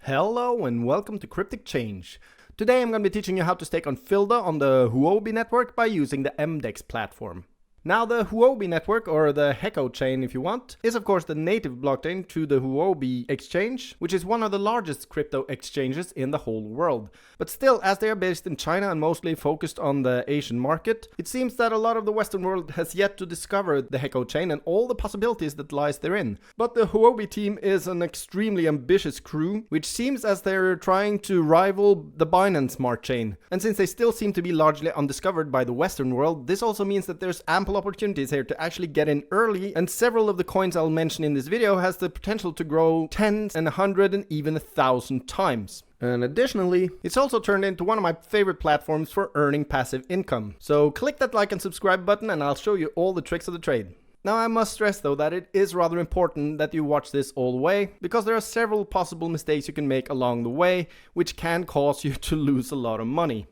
Hello and welcome to Cryptic Change. Today I'm going to be teaching you how to stake on FilDA on the Huobi network by using the MDEX platform. Now the Huobi network, or the HECO chain if you want, is of course the native blockchain to the Huobi exchange, which is one of the largest crypto exchanges in the whole world. But still, as they are based in China and mostly focused on the Asian market, it seems that a lot of the Western world has yet to discover the HECO chain and all the possibilities that lies therein. But the Huobi team is an extremely ambitious crew, which seems as they're trying to rival the Binance Smart Chain. And since they still seem to be largely undiscovered by the Western world, this also means that there's ample opportunities here to actually get in early, and several of the coins I'll mention in this video has the potential to grow tens and 100 and even 1,000 times. And additionally, it's also turned into one of my favorite platforms for earning passive income. So click that like and subscribe button and I'll show you all the tricks of the trade. Now I must stress though that it is rather important that you watch this all the way, because there are several possible mistakes you can make along the way, which can cause you to lose a lot of money.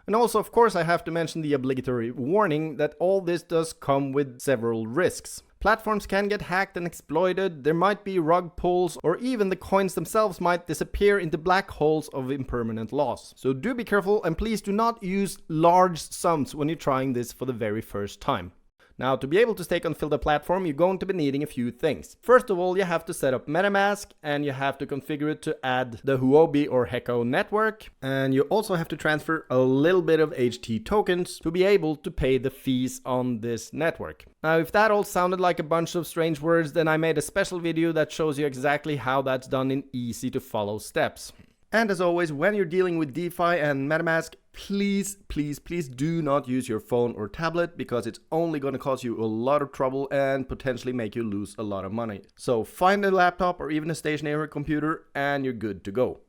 And also, of course, I have to mention the obligatory warning that all this does come with several risks. Platforms can get hacked and exploited, there might be rug pulls, or even the coins themselves might disappear into black holes of impermanent loss. So do be careful and please do not use large sums when you're trying this for the very first time. Now, to be able to stake on FilDA platform, you're going to be needing a few things. First of all, you have to set up MetaMask and you have to configure it to add the Huobi or HECO network. And you also have to transfer a little bit of HT tokens to be able to pay the fees on this network. Now, if that all sounded like a bunch of strange words, then I made a special video that shows you exactly how that's done in easy to follow steps. And as always, when you're dealing with DeFi and MetaMask, please do not use your phone or tablet, because it's only going to cause you a lot of trouble and potentially make you lose a lot of money. So find a laptop or even a stationary computer and you're good to go.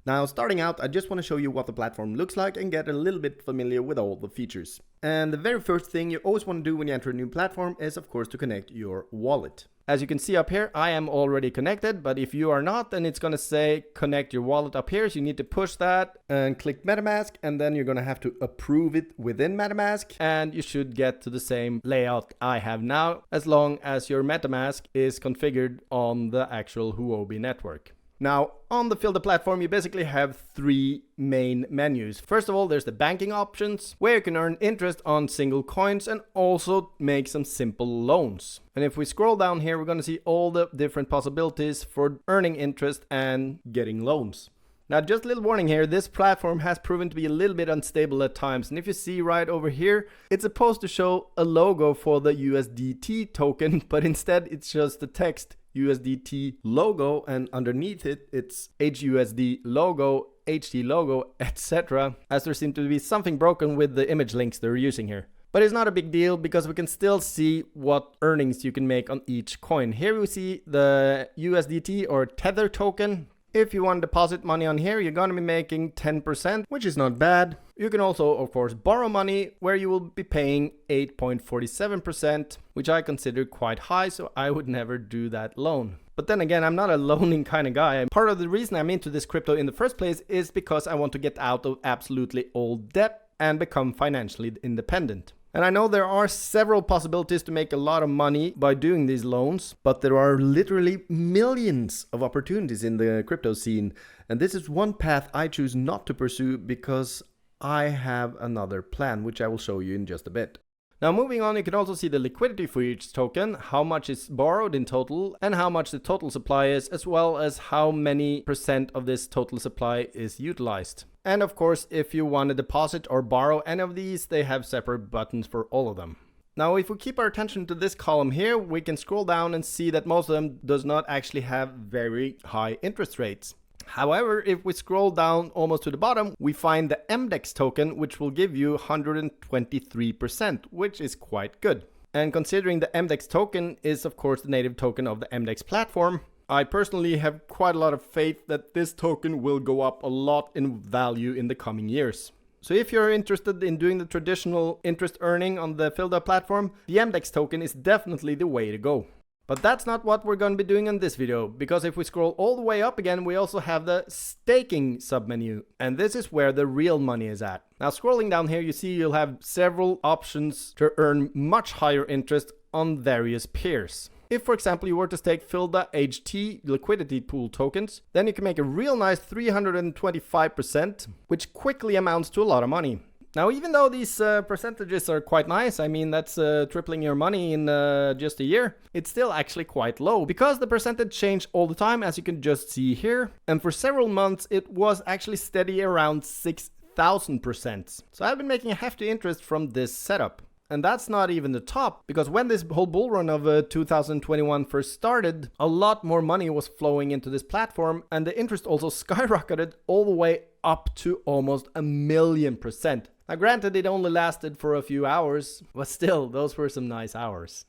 Now, starting out, I just want to show you what the platform looks like and get a little bit familiar with all the features. And the very first thing you always want to do when you enter a new platform is, of course, to connect your wallet. As you can see up here, I am already connected, but if you are not, then it's going to say connect your wallet up here. So you need to push that and click MetaMask, and then you're going to have to approve it within MetaMask, and you should get to the same layout I have now, as long as your MetaMask is configured on the actual Huobi network. Now, on the FilDA platform, you basically have three main menus. First of all, there's the banking options, where you can earn interest on single coins and also make some simple loans. And if we scroll down here, we're going to see all the different possibilities for earning interest and getting loans. Now, just a little warning here, this platform has proven to be a little bit unstable at times. And if you see right over here, it's supposed to show a logo for the USDT token, but instead it's just the text USDT logo, and underneath it, it's HUSD logo, HT logo, etc. as there seems to be something broken with the image links they're using here. But it's not a big deal, because we can still see what earnings you can make on each coin. Here we see the USDT or Tether token. If you want to deposit money on here, you're going to be making 10%, which is not bad. You can also, of course, borrow money, where you will be paying 8.47%, which I consider quite high, so I would never do that loan. But then again, I'm not a loaning kind of guy. Part of the reason I'm into this crypto in the first place is because I want to get out of absolutely all debt and become financially independent. And I know there are several possibilities to make a lot of money by doing these loans, but there are literally millions of opportunities in the crypto scene. And this is one path I choose not to pursue, because I have another plan, which I will show you in just a bit. Now, moving on, you can also see the liquidity for each token, how much is borrowed in total, and how much the total supply is, as well as how many % of this total supply is utilized. And of course, if you want to deposit or borrow any of these, they have separate buttons for all of them. Now, if we keep our attention to this column here, we can scroll down and see that most of them does not actually have very high interest rates. However, if we scroll down almost to the bottom, we find the MDEX token, which will give you 123%, which is quite good. And considering the MDEX token is, of course, the native token of the MDEX platform, I personally have quite a lot of faith that this token will go up a lot in value in the coming years. So if you're interested in doing the traditional interest earning on the FilDA platform, the MDEX token is definitely the way to go. But that's not what we're going to be doing in this video, because if we scroll all the way up again, we also have the staking submenu, and this is where the real money is at. Now, scrolling down here, you see you'll have several options to earn much higher interest on various peers. If, for example, you were to stake FilDA HT liquidity pool tokens, then you can make a real nice 325%, which quickly amounts to a lot of money. Now, even though these percentages are quite nice, I mean, that's tripling your money in just a year, it's still actually quite low because the percentage changed all the time, as you can just see here. And for several months, it was actually steady around 6,000%. So I've been making a hefty interest from this setup. And that's not even the top, because when this whole bull run of 2021 first started, a lot more money was flowing into this platform, and the interest also skyrocketed all the way up to almost 1,000,000%. Now granted, it only lasted for a few hours, but still, those were some nice hours.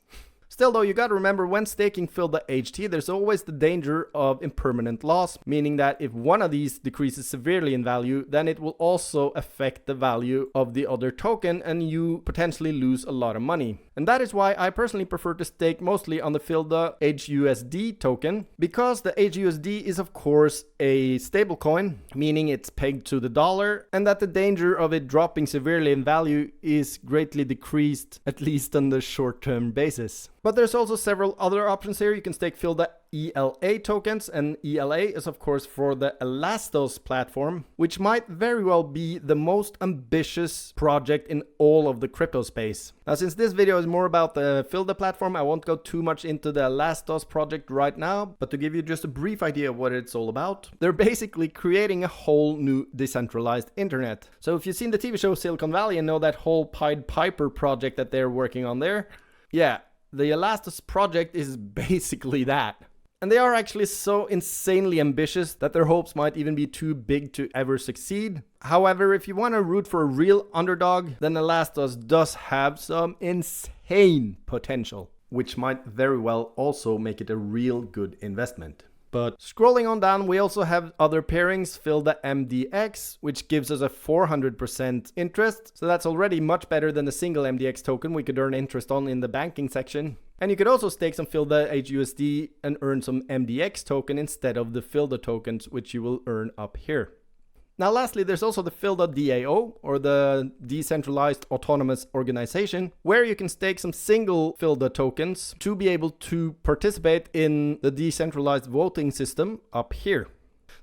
Still though, you gotta remember, when staking FilDA HT, there's always the danger of impermanent loss, meaning that if one of these decreases severely in value, then it will also affect the value of the other token and you potentially lose a lot of money. And that is why I personally prefer to stake mostly on the FilDA HUSD token, because the HUSD is of course a stablecoin, meaning it's pegged to the dollar, and that the danger of it dropping severely in value is greatly decreased, at least on the short-term basis. But there's also several other options here. You can stake FilDA ELA tokens, and ELA is of course for the Elastos platform, which might very well be the most ambitious project in all of the crypto space. Now, since this video is more about the FilDA platform, I won't go too much into the Elastos project right now, but to give you just a brief idea of what it's all about, they're basically creating a whole new decentralized internet. So if you've seen the TV show Silicon Valley and know that whole Pied Piper project that they're working on there, yeah, the Elastos project is basically that. And they are actually so insanely ambitious that their hopes might even be too big to ever succeed. However, if you want to root for a real underdog, then Elastos does have some insane potential, which might very well also make it a real good investment. But scrolling on down, we also have other pairings, FilDA MDEX, which gives us a 400% interest. So that's already much better than the single MDX token we could earn interest on in the banking section. And you could also stake some FilDA HUSD and earn some MDX token instead of the FilDA tokens, which you will earn up here. Now lastly, there's also the FilDA DAO, or the Decentralized Autonomous Organization, where you can stake some single FilDA tokens to be able to participate in the decentralized voting system up here.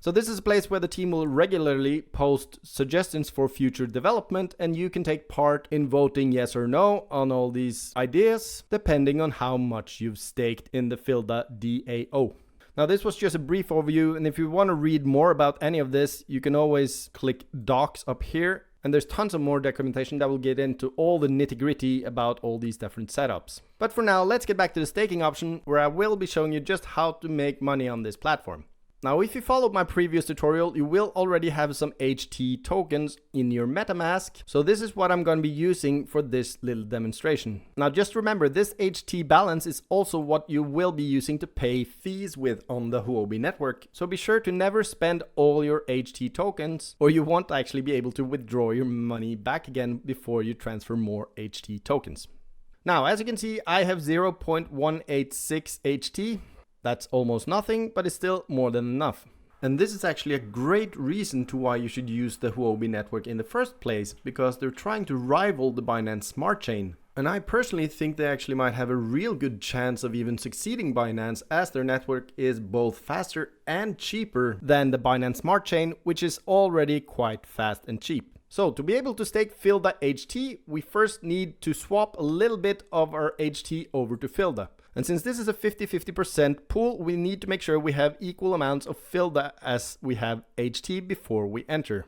So this is a place where the team will regularly post suggestions for future development, and you can take part in voting yes or no on all these ideas, depending on how much you've staked in the FilDA DAO. Now this was just a brief overview, and if you want to read more about any of this, you can always click docs up here, and there's tons of more documentation that will get into all the nitty-gritty about all these different setups. But for now, let's get back to the staking option, where I will be showing you just how to make money on this platform. Now, if you followed my previous tutorial, you will already have some HT tokens in your MetaMask. So this is what I'm going to be using for this little demonstration. Now, just remember, this HT balance is also what you will be using to pay fees with on the Huobi network. So be sure to never spend all your HT tokens, or you won't actually be able to withdraw your money back again before you transfer more HT tokens. Now, as you can see, I have 0.186 HT. That's almost nothing, but it's still more than enough. And this is actually a great reason to why you should use the Huobi network in the first place, because they're trying to rival the Binance Smart Chain. And I personally think they actually might have a real good chance of even succeeding Binance, as their network is both faster and cheaper than the Binance Smart Chain, which is already quite fast and cheap. So to be able to stake FilDA HT, we first need to swap a little bit of our HT over to FilDA. And since this is a 50-50% pool, we need to make sure we have equal amounts of FilDA as we have HT before we enter.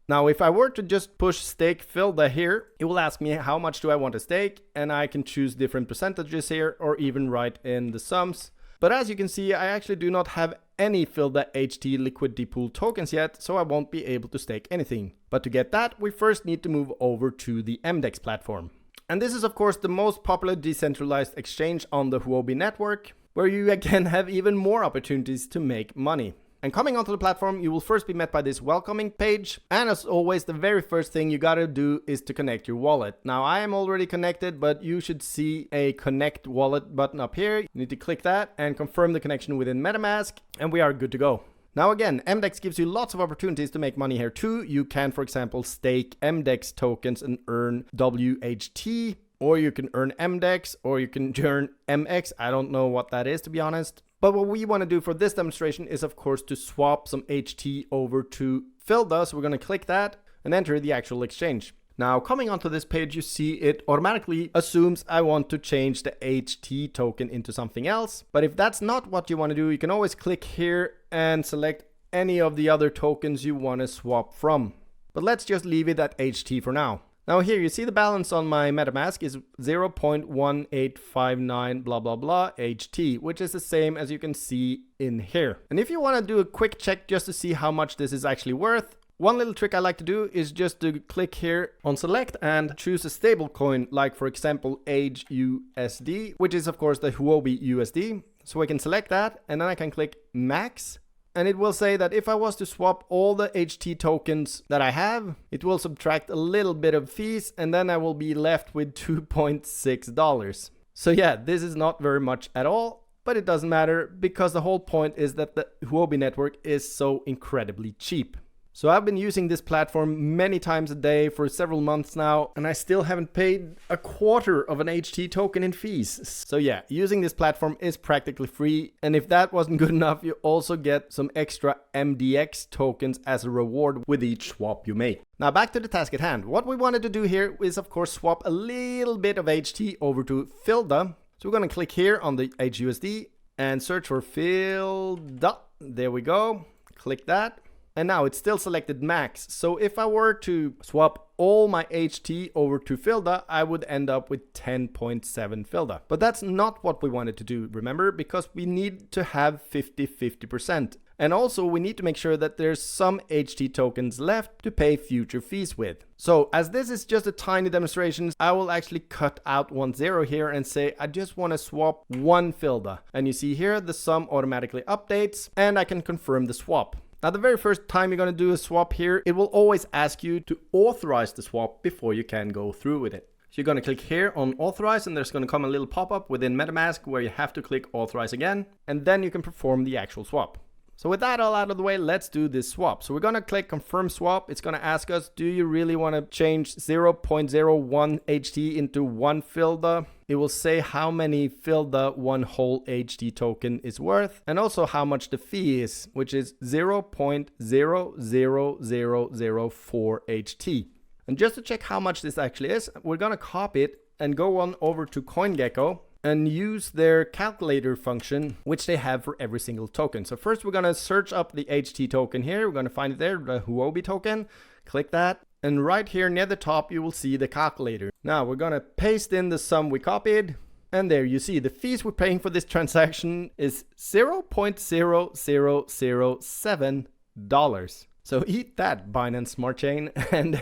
Now, if I were to just push stake FilDA here, it will ask me how much do I want to stake, and I can choose different percentages here or even write in the sums. But as you can see, I actually do not have any FilDA HT liquidity pool tokens yet, so I won't be able to stake anything. But to get that, we first need to move over to the MDEX platform. And this is of course the most popular decentralized exchange on the Huobi network, where you again have even more opportunities to make money. And coming onto the platform, you will first be met by this welcoming page. And as always, the very first thing you gotta do is to connect your wallet. Now, I am already connected, but you should see a connect wallet button up here. You need to click that and confirm the connection within MetaMask, and we are good to go. Now again, MDEX gives you lots of opportunities to make money here too. You can, for example, stake MDEX tokens and earn WHT. or you can earn MDEX, or you can earn MX. I don't know what that is, to be honest. But what we want to do for this demonstration is, of course, to swap some HT over to FilDA. So we're going to click that and enter the actual exchange. Now, coming onto this page, you see it automatically assumes I want to change the HT token into something else. But if that's not what you want to do, you can always click here and select any of the other tokens you want to swap from. But let's just leave it at HT for now. Now here you see the balance on my MetaMask is 0.1859 blah blah blah HT, which is the same as you can see in here. And if you want to do a quick check just to see how much this is actually worth, one little trick I like to do is just to click here on select and choose a stable coin, like for example HUSD, which is of course the Huobi USD. So I can select that and then I can click max. And it will say that if I was to swap all the HT tokens that I have, it will subtract a little bit of fees and then I will be left with $2.6. So yeah, this is not very much at all, but it doesn't matter because the whole point is that the Huobi network is so incredibly cheap. So I've been using this platform many times a day for several months now, and I still haven't paid a quarter of an HT token in fees. So yeah, using this platform is practically free. And if that wasn't good enough, you also get some extra MDEX tokens as a reward with each swap you make. Now back to the task at hand. What we wanted to do here is of course swap a little bit of HT over to FilDA. So we're going to click here on the HUSD and search for FilDA. There we go. Click that. And now it's still selected max. So if I were to swap all my HT over to FilDA, I would end up with 10.7 FilDA. But that's not what we wanted to do, remember, because we need to have 50-50%. And also we need to make sure that there's some HT tokens left to pay future fees with. So as this is just a tiny demonstration, I will actually cut out 10 here and say I just want to swap one FilDA. And you see here the sum automatically updates and I can confirm the swap. Now, the very first time you're going to do a swap here, it will always ask you to authorize the swap before you can go through with it. So you're going to click here on authorize and there's going to come a little pop-up within MetaMask where you have to click authorize again, and then you can perform the actual swap. So with that all out of the way, let's do this swap. So we're going to click confirm swap. It's going to ask us, do you really want to change 0.01 HT into one FilDA? It will say how many FilDA one whole HT token is worth and also how much the fee is, which is 0.00004 HT. And just to check how much this actually is, we're going to copy it and go on over to CoinGecko and use their calculator function, which they have for every single token. So first we're going to search up the HT token here. We're going to find it there, the Huobi token. Click that. And right here near the top, you will see the calculator. Now we're going to paste in the sum we copied. And there you see the fees we're paying for this transaction is $0.0007. So eat that, Binance Smart Chain, and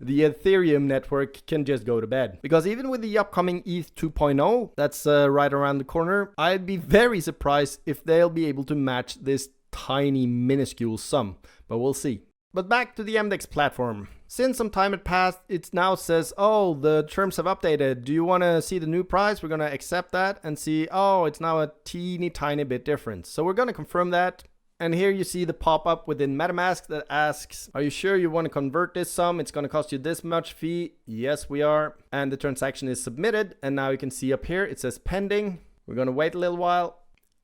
the Ethereum network can just go to bed. Because even with the upcoming ETH 2.0, that's right around the corner, I'd be very surprised if they'll be able to match this tiny minuscule sum, but we'll see. But back to the MDEX platform. Since some time had passed, it now says, oh, the terms have updated. Do you want to see the new price? We're going to accept that and see, oh, it's now a teeny tiny bit different. So we're going to confirm that. And here you see the pop-up within MetaMask that asks, are you sure you want to convert this sum? It's going to cost you this much fee. Yes, we are. And the transaction is submitted. And now you can see up here, it says pending. We're going to wait a little while.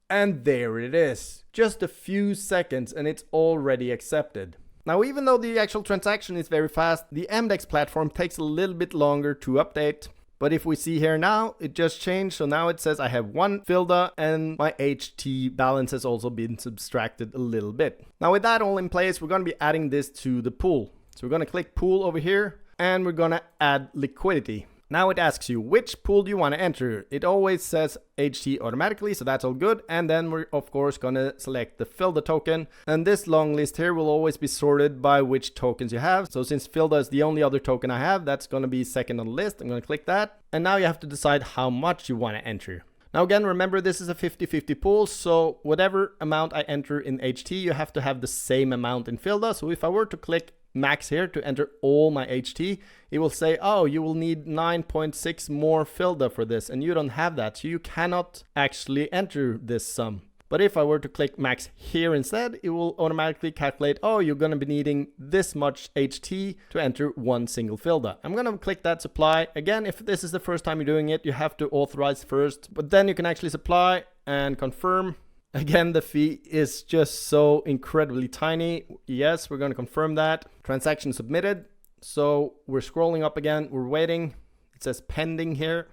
And there it is. Just a few seconds and it's already accepted. Now, even though the actual transaction is very fast, the MDEX platform takes a little bit longer to update. But if we see here now, it just changed. So now it says I have one FilDA and my HT balance has also been subtracted a little bit. Now with that all in place, we're going to be adding this to the pool. So we're going to click pool over here and we're going to add liquidity. Now it asks you, which pool do you want to enter? It always says HT automatically, so that's all good. And then we're of course going to select the FilDA token. And this long list here will always be sorted by which tokens you have. So since FilDA is the only other token I have, that's going to be second on the list. I'm going to click that. And now you have to decide how much you want to enter. Now again, remember this is a 50-50 pool. So whatever amount I enter in HT, you have to have the same amount in FilDA. So if I were to click max here to enter all my HT, it will say, oh, you will need 9.6 more FilDA for this, and you don't have that, so you cannot actually enter this sum. But if I were to click max here instead, it will automatically calculate, oh, you're going to be needing this much HT to enter one single FilDA. I'm going to click that supply. Again, if this is the first time you're doing it, you have to authorize first, but then you can actually supply and confirm. Again, the fee is just so incredibly tiny. Yes, we're going to confirm that. Transaction submitted. So we're scrolling up again. We're waiting. It says pending here.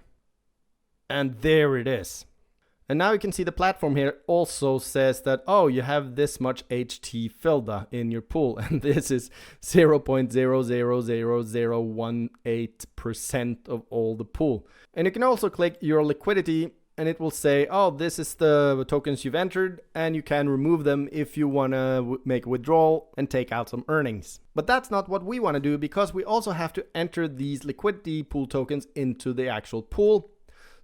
And there it is. And now you can see the platform here also says that, oh, you have this much HT FilDA in your pool. And this is 0.000018% of all the pool. And you can also click your liquidity and it will say, oh, this is the tokens you've entered, and you can remove them if you want to make a withdrawal and take out some earnings. But that's not what we want to do, because we also have to enter these liquidity pool tokens into the actual pool.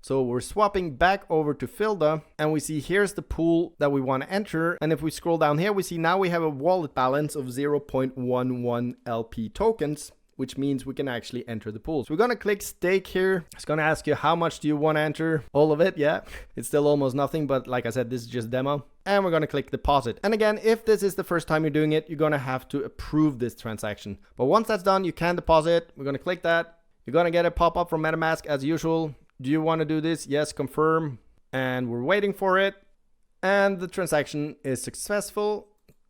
So we're swapping back over to FilDA, and we see here's the pool that we want to enter. And if we scroll down here, we see now we have a wallet balance of 0.11 LP tokens, which means we can actually enter the pool. So we're going to click stake here. It's going to ask you how much do you want to enter? All of it, yeah. It's still almost nothing, but like I said, this is just demo. And we're going to click deposit. And again, if this is the first time you're doing it, you're going to have to approve this transaction. But once that's done, you can deposit. We're going to click that. You're going to get a pop-up from MetaMask as usual. Do you want to do this? Yes, confirm. And we're waiting for it. And the transaction is successful.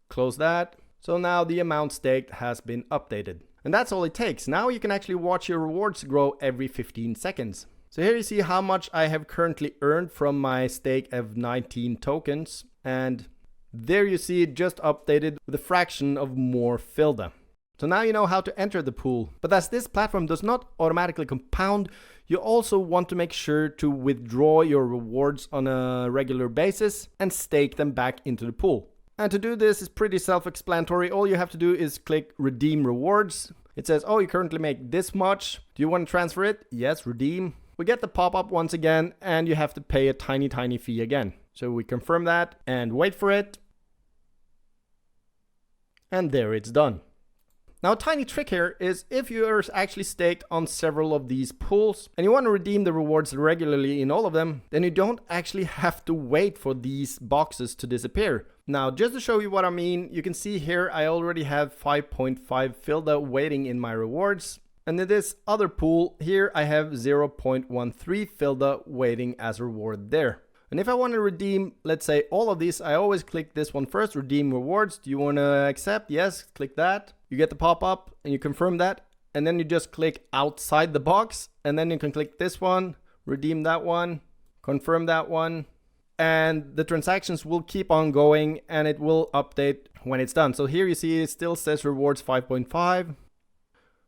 Close that. So now the amount staked has been updated. And that's all it takes. Now you can actually watch your rewards grow every 15 seconds. So here you see how much I have currently earned from my stake of 19 tokens. And there you see it just updated with a fraction of more FilDA. So now you know how to enter the pool. But as this platform does not automatically compound, you also want to make sure to withdraw your rewards on a regular basis and stake them back into the pool. And to do this is pretty self-explanatory. All you have to do is click redeem rewards. It says, oh, you currently make this much. Do you want to transfer it? Yes, redeem. We get the pop-up once again, and you have to pay a tiny fee again. So we confirm that and wait for it. And there it's done. Now, a tiny trick here is if you are actually staked on several of these pools and you want to redeem the rewards regularly in all of them, then you don't actually have to wait for these boxes to disappear. Now, just to show you what I mean, you can see here I already have 5.5 FilDA waiting in my rewards. And in this other pool here, I have 0.13 FilDA waiting as a reward there. And if I want to redeem, let's say all of these, I always click this one first, redeem rewards. Do you want to accept? Yes, click that. You get the pop-up and you confirm that. And then you just click outside the box. And then you can click this one, redeem that one, confirm that one. And the transactions will keep on going and it will update when it's done. So here you see it still says rewards 5.5.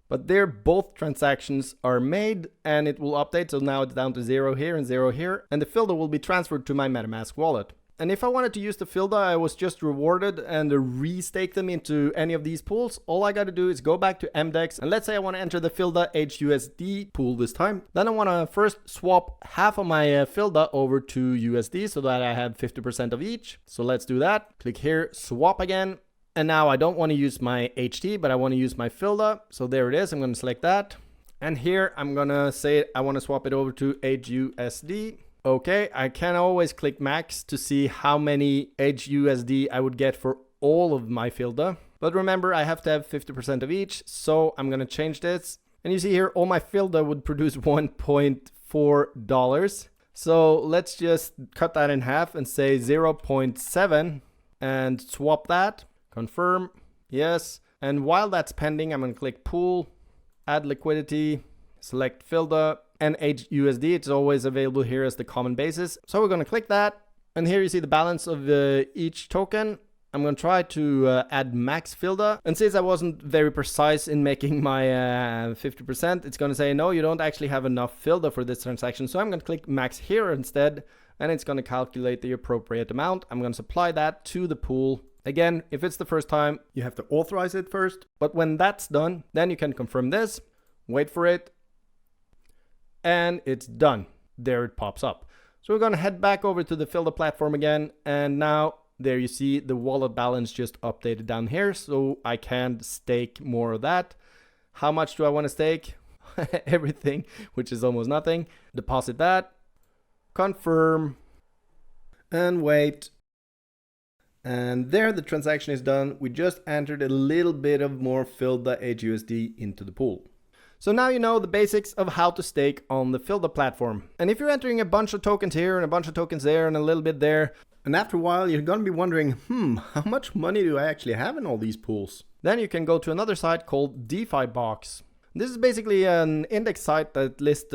But there both transactions are made and it will update. So now it's down to 0 here and 0 here. And the FilDA will be transferred to my MetaMask wallet. And if I wanted to use the FilDA I was just rewarded and restake them into any of these pools, all I got to do is go back to MDEX. And let's say I want to enter the FilDA HUSD pool this time. Then I want to first swap half of my FilDA over to USD so that I have 50% of each. So let's do that. Click here, swap again. And now I don't want to use my HT, but I want to use my FilDA. So there it is. I'm going to select that. And here I'm going to say I want to swap it over to HUSD. Okay, I can always click max to see how many HUSD I would get for all of my FilDA. But remember, I have to have 50% of each. So I'm going to change this. And you see here, all my FilDA would produce $1.4. So let's just cut that in half and say 0.7 and swap that. Confirm, yes. And while that's pending, I'm going to click pool, add liquidity, select FilDA and HUSD. It's always available here as the common basis. So we're going to click that. And here you see the balance of each token. I'm going to try to add max FilDA. And since I wasn't very precise in making my 50%, it's going to say, no, you don't actually have enough FilDA for this transaction. So I'm going to click max here instead. And it's going to calculate the appropriate amount. I'm going to supply that to the pool. Again, if it's the first time, you have to authorize it first. But when that's done, then you can confirm this, wait for it, and it's done. There it pops up. So we're going to head back over to the FilDA platform again. And now there you see the wallet balance just updated down here. So I can stake more of that. How much do I want to stake? Everything, which is almost nothing. Deposit that, confirm, and wait. And there the transaction is done. We just entered a little bit of more FilDA HUSD into the pool. So now you know the basics of how to stake on the FilDA platform. And if you're entering a bunch of tokens here and a bunch of tokens there and a little bit there, and after a while you're going to be wondering, how much money do I actually have in all these pools? Then you can go to another site called DefiBox. This is basically an index site that lists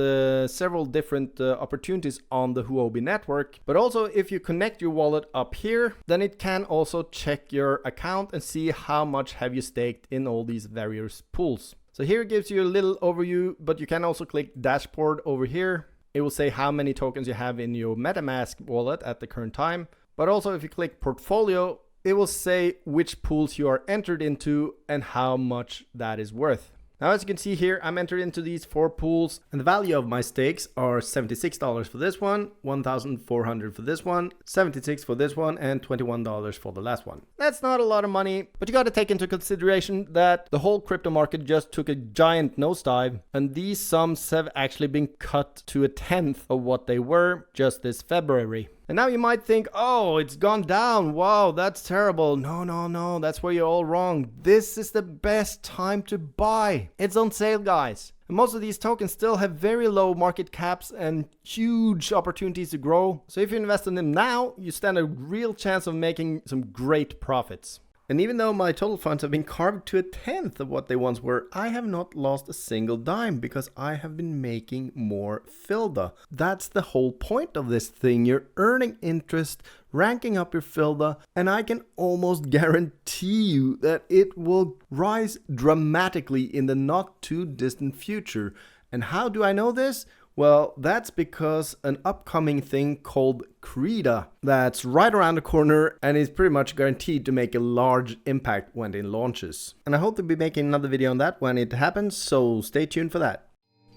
several different opportunities on the Huobi network. But also if you connect your wallet up here, then it can also check your account and see how much have you staked in all these various pools. So here it gives you a little overview, but you can also click dashboard over here. It will say how many tokens you have in your MetaMask wallet at the current time. But also if you click portfolio, it will say which pools you are entered into and how much that is worth. Now, as you can see here, I'm entered into these 4 pools, and the value of my stakes are $76 for this one, $1,400 for this one, $76 for this one, and $21 for the last one. That's not a lot of money, but you got to take into consideration that the whole crypto market just took a giant nosedive, and these sums have actually been cut to a tenth of what they were just this February. And now you might think, oh, it's gone down. Wow, that's terrible. No, that's where you're all wrong. This is the best time to buy. It's on sale, guys. And most of these tokens still have very low market caps and huge opportunities to grow. So if you invest in them now, you stand a real chance of making some great profits. And even though my total funds have been carved to a tenth of what they once were, I have not lost a single dime because I have been making more FilDA. That's the whole point of this thing. You're earning interest, ranking up your FilDA, and I can almost guarantee you that it will rise dramatically in the not too distant future. And how do I know this? Well, that's because an upcoming thing called CREDA that's right around the corner and is pretty much guaranteed to make a large impact when it launches. And I hope to be making another video on that when it happens, so stay tuned for that.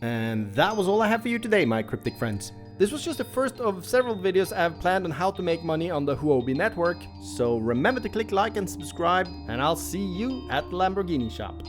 And that was all I have for you today, my cryptic friends. This was just the first of several videos I have planned on how to make money on the Huobi network, so remember to click like and subscribe, and I'll see you at the Lamborghini shop.